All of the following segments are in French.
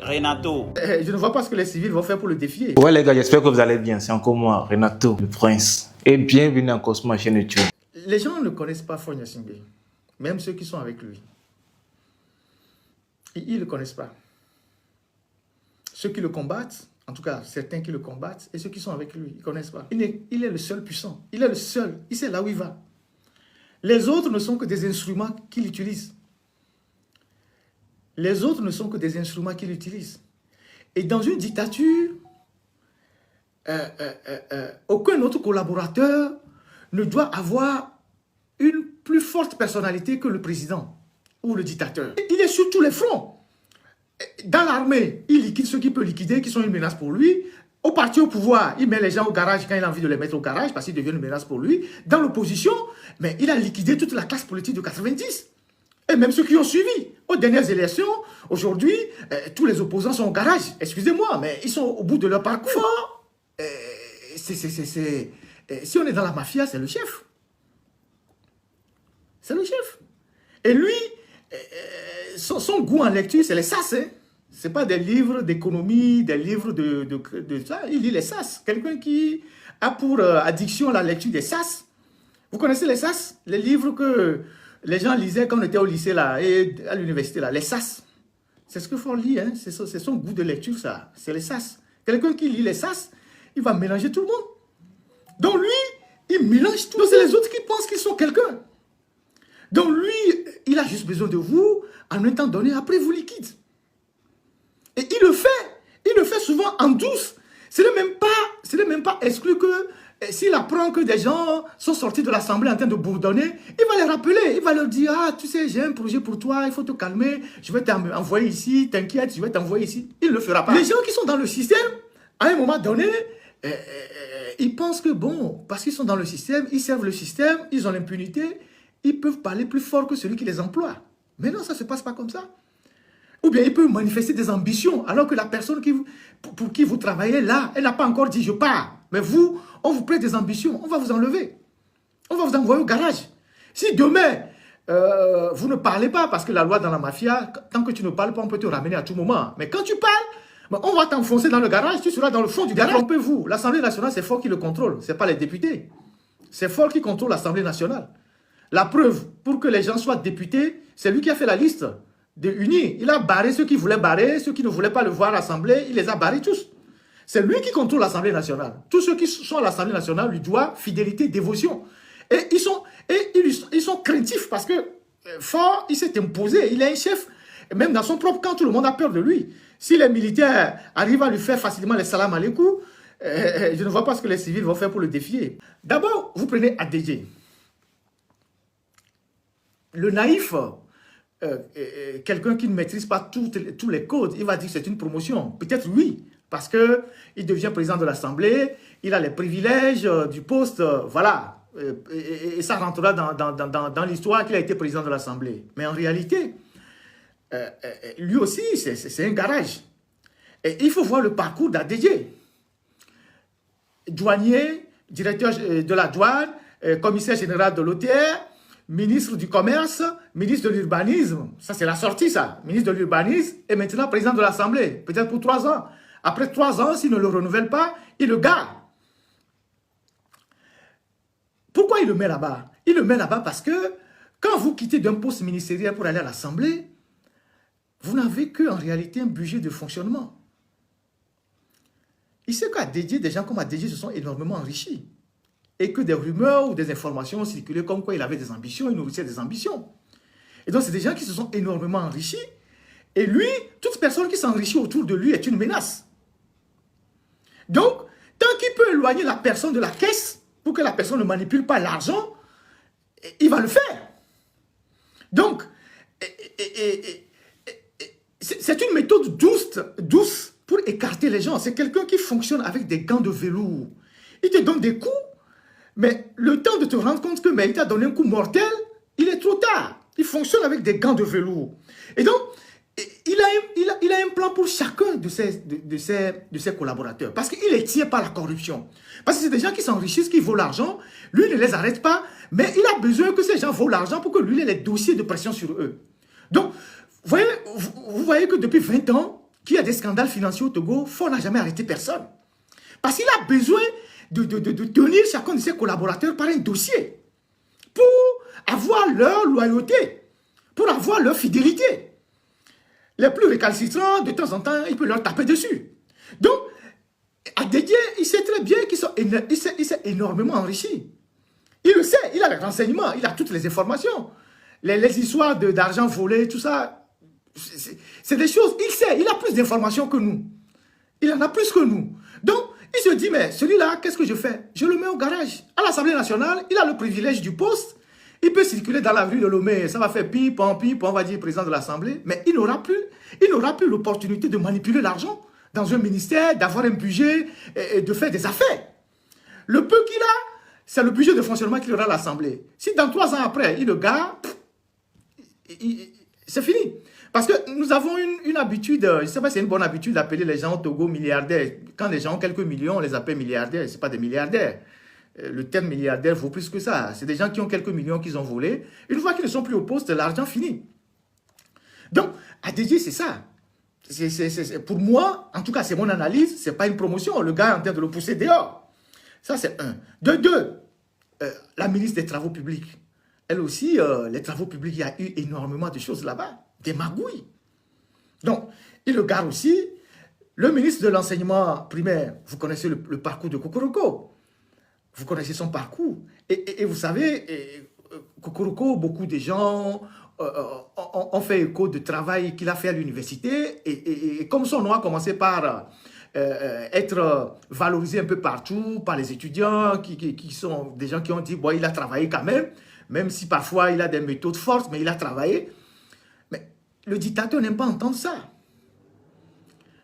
Renato. Je ne vois pas ce que les civils vont faire pour le défier. Ouais les gars, j'espère que vous allez bien. C'est encore moi, Renato, le prince. Et bienvenue encore sur ma chaîne YouTube. Les gens ne connaissent pas Faure Gnassingbé. Même ceux qui sont avec lui. Ils ne le connaissent pas. Ceux qui le combattent, en tout cas certains qui le combattent, et ceux qui sont avec lui, ils ne connaissent pas. Il est le seul puissant. Il est le seul. Il sait là où il va. Les autres ne sont que des instruments qu'il utilise. Les autres ne sont que des instruments qu'il utilise. Et dans une dictature, aucun autre collaborateur ne doit avoir une plus forte personnalité que le président ou le dictateur. Il est sur tous les fronts. Dans l'armée, il liquide ceux qu'il peut liquider, qui sont une menace pour lui. Au parti au pouvoir, il met les gens au garage quand il a envie de les mettre au garage parce qu'ils deviennent une menace pour lui. Dans l'opposition, mais il a liquidé toute la classe politique de 90. Et même ceux qui ont suivi. Aux dernières élections, aujourd'hui, tous les opposants sont au garage. Excusez-moi, mais ils sont au bout de leur parcours. Si on est dans la mafia, c'est le chef. C'est le chef. Et lui, son goût en lecture, c'est les sas. Hein? Ce n'est pas des livres d'économie, des livres de ça. Il lit les sas. Quelqu'un qui a pour addiction la lecture des sas. Vous connaissez les sas? Les livres que les gens lisaient quand on était au lycée là, et à l'université là. Les sas. C'est ce que Faure lit. Hein? C'est son goût de lecture, ça. C'est les sas. Quelqu'un qui lit les sas, il va mélanger tout le monde. Donc lui, il mélange tout. Donc c'est les autres qui pensent qu'ils sont quelqu'un. Donc lui, il a juste besoin de vous, en un temps donné, après vous liquide. Et il le fait souvent en douce. Ce n'est même pas exclu que s'il apprend que des gens sont sortis de l'Assemblée en train de bourdonner, il va les rappeler, il va leur dire, ah tu sais, j'ai un projet pour toi, il faut te calmer, je vais t'envoyer ici, t'inquiète, je vais t'envoyer ici. Il ne le fera pas. Les gens qui sont dans le système, à un moment donné, ils pensent que bon, parce qu'ils sont dans le système, ils servent le système, ils ont l'impunité, ils peuvent parler plus fort que celui qui les emploie. Mais non, ça ne se passe pas comme ça. Ou bien ils peuvent manifester des ambitions, alors que la personne pour qui vous travaillez là, elle n'a pas encore dit je pars. Mais vous, on vous prête des ambitions, on va vous enlever. On va vous envoyer au garage. Si demain, vous ne parlez pas, parce que la loi dans la mafia, tant que tu ne parles pas, on peut te ramener à tout moment. Mais quand tu parles, on va t'enfoncer dans le garage, tu seras dans le fond du garage. Trompez-vous, l'Assemblée nationale, c'est Faure qui le contrôle, ce n'est pas les députés. C'est Faure qui contrôle l'Assemblée nationale. La preuve, pour que les gens soient députés, c'est lui qui a fait la liste de unis. Il a barré ceux qui voulaient barrer, ceux qui ne voulaient pas le voir à l'Assemblée, il les a barrés tous. C'est lui qui contrôle l'Assemblée nationale. Tous ceux qui sont à l'Assemblée nationale lui doivent fidélité, dévotion. Et ils sont craintifs parce que Faure, il s'est imposé, il est un chef, même dans son propre camp, tout le monde a peur de lui. Si les militaires arrivent à lui faire facilement les salam aleikou, je ne vois pas ce que les civils vont faire pour le défier. D'abord, vous prenez ADG. Le naïf, quelqu'un qui ne maîtrise pas tous les codes, il va dire que c'est une promotion. Peut-être oui, parce qu'il devient président de l'Assemblée, il a les privilèges du poste, voilà. Et ça rentrera dans l'histoire qu'il a été président de l'Assemblée. Mais en réalité, lui aussi, c'est un garage. Et il faut voir le parcours d'ADG. Douanier, directeur de la douane, commissaire général de l'OTR, ministre du Commerce, ministre de l'Urbanisme. Ça, c'est la sortie, ça. Ministre de l'Urbanisme et maintenant président de l'Assemblée. Peut-être pour 3 ans. Après 3 ans, s'il ne le renouvelle pas, il le garde. Pourquoi il le met là-bas? Il le met là-bas parce que quand vous quittez d'un poste ministériel pour aller à l'Assemblée, vous n'avez qu'en réalité un budget de fonctionnement. Il sait qu'à dédier, des gens comme ADG se sont énormément enrichis. Et que des rumeurs ou des informations circulaient comme quoi il avait des ambitions, il nourrissait des ambitions. Et donc, c'est des gens qui se sont énormément enrichis. Et lui, toute personne qui s'enrichit autour de lui est une menace. Donc, tant qu'il peut éloigner la personne de la caisse, pour que la personne ne manipule pas l'argent, il va le faire. Donc, c'est une méthode douce pour écarter les gens. C'est quelqu'un qui fonctionne avec des gants de velours. Il te donne des coups, mais le temps de te rendre compte que il t'a donné un coup mortel, il est trop tard. Il fonctionne avec des gants de velours. Et donc, il a un plan pour chacun de ses collaborateurs. Parce qu'il les tient par la corruption. Parce que c'est des gens qui s'enrichissent, qui volent l'argent. Lui, il ne les arrête pas. Mais il a besoin que ces gens volent l'argent pour que lui ait les dossiers de pression sur eux. Donc, vous voyez que depuis 20 ans, qu'il y a des scandales financiers au Togo, Faure n'a jamais arrêté personne. Parce qu'il a besoin de tenir chacun de ses collaborateurs par un dossier pour avoir leur loyauté, pour avoir leur fidélité. Les plus récalcitrants, de temps en temps, il peut leur taper dessus. Donc, à Dédié, il sait très bien qu'il s'est énormément enrichi. Il le sait, il a les renseignements, il a toutes les informations. Les histoires d'argent volé, tout ça, c'est des choses, il sait, il a plus d'informations que nous. Il en a plus que nous. Donc, il se dit, mais celui-là, qu'est-ce que je fais? Je le mets au garage. À l'Assemblée nationale, il a le privilège du poste. Il peut circuler dans la rue de Lomé, ça va faire pipon, on va dire président de l'Assemblée, mais il n'aura plus l'opportunité de manipuler l'argent dans un ministère, d'avoir un budget et de faire des affaires. Le peu qu'il a, c'est le budget de fonctionnement qu'il aura à l'Assemblée. Si dans 3 ans après, il le garde, c'est fini. Parce que nous avons une habitude, je ne sais pas si c'est une bonne habitude d'appeler les gens au Togo milliardaires. Quand les gens ont quelques millions, on les appelle milliardaires, ce n'est pas des milliardaires. Le terme milliardaire vaut plus que ça. C'est des gens qui ont quelques millions qu'ils ont volés. Une fois qu'ils ne sont plus au poste, l'argent finit. Donc, à Dédié, c'est ça. Pour moi, en tout cas, c'est mon analyse, ce n'est pas une promotion. Le gars est en train de le pousser dehors. Ça, c'est un. De deux, la ministre des Travaux publics. Elle aussi, les travaux publics, il y a eu énormément de choses là-bas. Des magouilles. Donc, il le garde aussi. Le ministre de l'enseignement primaire, vous connaissez le parcours de Kokoroko. Vous connaissez son parcours. Et vous savez, Kokoroko, beaucoup de gens ont fait écho de travail qu'il a fait à l'université. Et comme son nom a commencé par être valorisé un peu partout par les étudiants, qui sont des gens qui ont dit, bon, il a travaillé quand même si parfois il a des méthodes fortes, mais il a travaillé. Mais le dictateur n'aime pas entendre ça.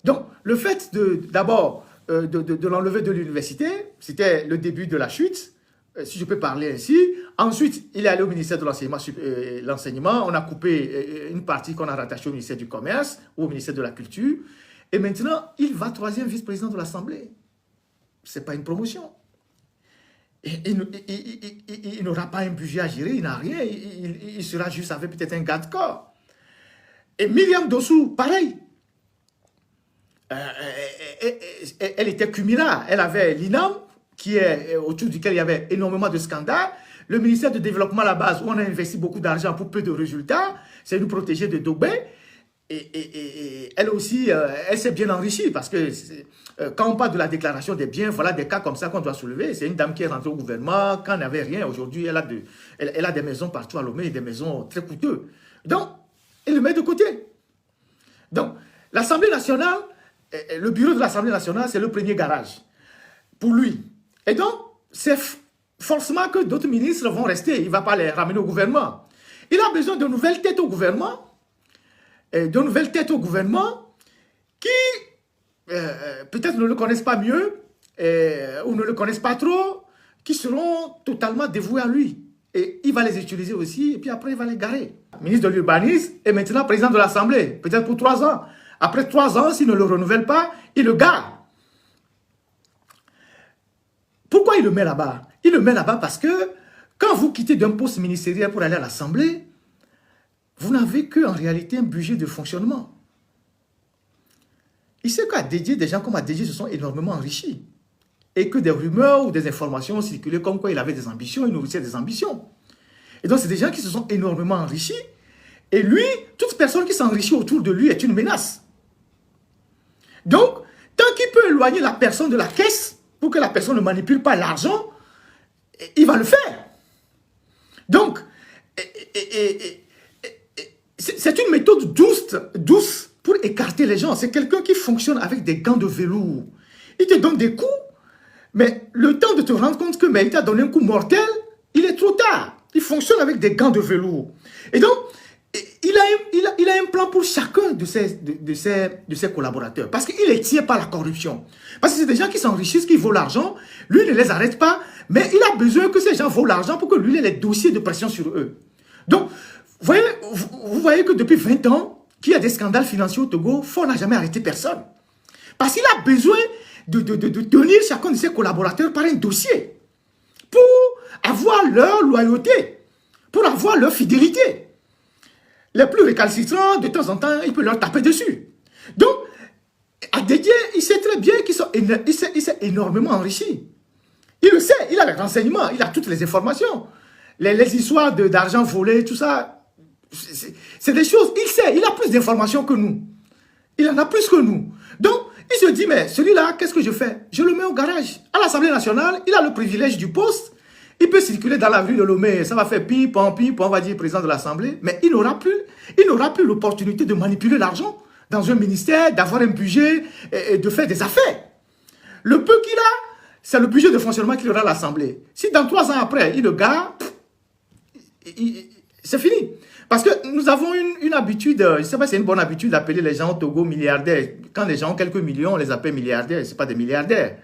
Donc, le fait d'abord de l'enlever de l'université, c'était le début de la chute, si je peux parler ainsi. Ensuite, il est allé au ministère de l'enseignement, on a coupé une partie qu'on a rattachée au ministère du Commerce ou au ministère de la Culture. Et maintenant, il va 3e vice-président de l'Assemblée. Ce n'est pas une promotion. Il n'aura pas un budget à gérer, il n'a rien. Il sera juste avec peut-être un garde-corps. Et Myriam Dossou, pareil. Elle était Kumira. Elle avait l'INAM, autour duquel il y avait énormément de scandales. Le ministère de Développement à la base, où on a investi beaucoup d'argent pour peu de résultats, c'est une protégée de Dogbé. Et elle aussi, elle s'est bien enrichie parce que quand on parle de la déclaration des biens, voilà des cas comme ça qu'on doit soulever. C'est une dame qui est rentrée au gouvernement, quand elle n'avait rien. Aujourd'hui, elle a des maisons partout à Lomé, des maisons très coûteuses. Donc, elle le met de côté. Donc, l'Assemblée nationale, le bureau de l'Assemblée nationale, c'est le premier garage pour lui. Et donc, c'est forcément que d'autres ministres vont rester. Il ne va pas les ramener au gouvernement. Il a besoin de nouvelles têtes au gouvernement. De nouvelles têtes au gouvernement qui peut-être ne le connaissent pas mieux ou ne le connaissent pas trop, qui seront totalement dévoués à lui. Et il va les utiliser aussi, et puis après il va les garer. Ministre de l'urbanisme et maintenant président de l'Assemblée, peut-être pour 3 ans. Après 3 ans, s'il ne le renouvelle pas, il le gare. Pourquoi il le met là-bas? Il le met là-bas parce que quand vous quittez d'un poste ministériel pour aller à l'Assemblée, vous n'avez qu'en réalité un budget de fonctionnement. Il sait qu'à Dédié, des gens comme à Dédié se sont énormément enrichis. Et que des rumeurs ou des informations ont circulé comme quoi il avait des ambitions, il nourrissait des ambitions. Et donc, c'est des gens qui se sont énormément enrichis. Et lui, toute personne qui s'enrichit autour de lui est une menace. Donc, tant qu'il peut éloigner la personne de la caisse pour que la personne ne manipule pas l'argent, il va le faire. Donc, c'est une méthode douce pour écarter les gens. C'est quelqu'un qui fonctionne avec des gants de velours. Il te donne des coups, mais le temps de te rendre compte que il t'a donné un coup mortel, il est trop tard. Il fonctionne avec des gants de velours. Et donc, il a un plan pour chacun de ses collaborateurs. Parce qu'il les tient par la corruption. Parce que c'est des gens qui s'enrichissent, qui volent l'argent. Lui, il ne les arrête pas. Mais il a besoin que ces gens volent l'argent pour que lui ait les dossiers de pression sur eux. Donc, vous voyez que depuis 20 ans, qu'il y a des scandales financiers au Togo, Faure n'a jamais arrêté personne. Parce qu'il a besoin de tenir chacun de ses collaborateurs par un dossier. Pour avoir leur loyauté. Pour avoir leur fidélité. Les plus récalcitrants, de temps en temps, il peut leur taper dessus. Donc, Dédié, il sait très bien il s'est énormément enrichi. Il le sait, il a les renseignements, il a toutes les informations. Les histoires d'argent volé, tout ça, c'est des choses, il sait, il a plus d'informations que nous. Il en a plus que nous. Donc, il se dit, mais celui-là, qu'est-ce que je fais? Je le mets au garage. À l'Assemblée nationale, il a le privilège du poste. Il peut circuler dans la rue de Lomé, ça va faire pipon, on va dire président de l'Assemblée, mais il n'aura plus l'opportunité de manipuler l'argent dans un ministère, d'avoir un budget et de faire des affaires. Le peu qu'il a, c'est le budget de fonctionnement qu'il aura à l'Assemblée. Si dans 3 ans après, il le garde, c'est fini. Parce que nous avons une habitude, je ne sais pas si c'est une bonne habitude d'appeler les gens au Togo milliardaires. Quand les gens ont quelques millions, on les appelle milliardaires, ce n'est pas des milliardaires.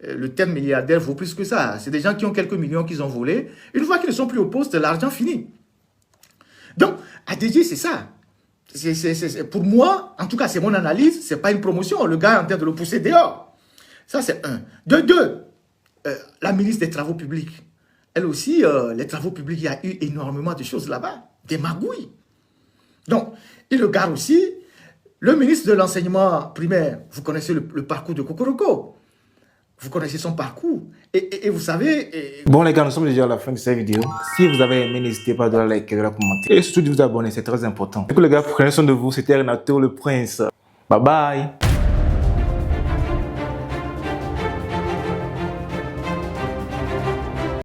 Le terme milliardaire vaut plus que ça. C'est des gens qui ont quelques millions qu'ils ont volés. Une fois qu'ils ne sont plus au poste, l'argent finit. Donc, à Dédié, c'est ça. Pour moi, en tout cas, c'est mon analyse, ce n'est pas une promotion. Le gars est en train de le pousser dehors. Ça, c'est un. De deux, la ministre des Travaux publics. Elle aussi, les travaux publics, il y a eu énormément de choses là-bas. Des magouilles. Donc, il le garde aussi. Le ministre de l'enseignement primaire, vous connaissez le parcours de Kokoroko. Vous connaissez son parcours. Et vous savez... Bon les gars, nous sommes déjà à la fin de cette vidéo. Si vous avez aimé, n'hésitez pas à liker, de commenter. Et surtout de vous abonner, c'est très important. Et que les gars, prenez soin de vous. C'était Renato le Prince. Bye bye.